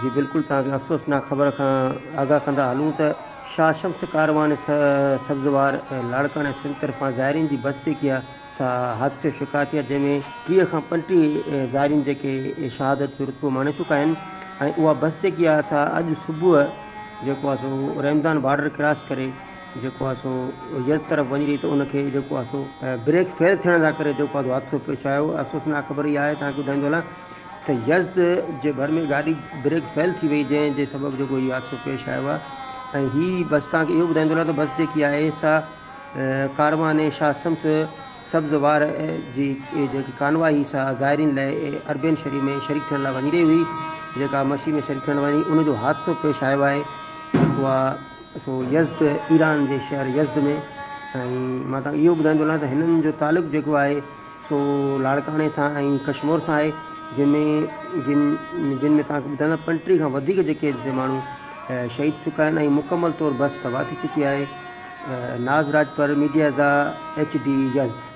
जी बिल्कुलु तव्हांखे अफ़सोसनाक ख़बर खां आगाह कंदा हलूं त शाह शम्स कारवान सब्ज़वार लाड़काणे सिंध तरफ़ां ज़ाइरीन जी बस जेकी आहे सा हादसे शिकार थी आहे, जंहिंमें 30 खां 35 ज़ाइरीन जेके शहादत जो रुतबो माणे चुका आहिनि। ऐं उहा बस जेकी आहे असां अॼु सुबुह जेको आहे सो रहमदान बॉर्डर क्रॉस करे जेको आहे सो यज़ तरफ़ वञी रही, त उनखे जेको आहे सो ब्रेक फेल थियण जे करे जेको आहे सो हादसो पेश आयो। अफ़सोसनाक ख़बर इहा आहे, तव्हांखे ॿुधाईंदो हलां त यज़्द जे भर में गाॾी ब्रेक फेल थी वई, जंहिंजे सबबु जेको इहो हादसो पेश आयो आहे। ऐं हीअ बस तव्हांखे इहो ॿुधाईंदो रहां त बस जेकी आहे सा कारवान शाह शम्स सब्ज़वार जी जेकी कानवाई सा ज़ाइरीन लाइ अरबियन शरीफ़ में शरीक थियण लाइ वञी रही हुई, जेका मसीह में शरीक थियण वञी उनजो हादसो पेश आयो आहे। जेको आहे सो यज़्द ईरान जे शहर यज़्द में। ऐं मां तव्हांखे इहो ॿुधाईंदो हलां त हिननि जो तालुक़ु जेको आहे सो लाड़काणे सां ऐं कश्मीर सां आहे, जिन में तव्हांखे ॿुधाईंदा 35 खां वधीक जेके माण्हू शहीद चुका आहिनि ऐं मुकमल तौरु बस तबाह थी चुकी आहे। नाज़ राजपर मीडिया ज़ा HD यज़्द।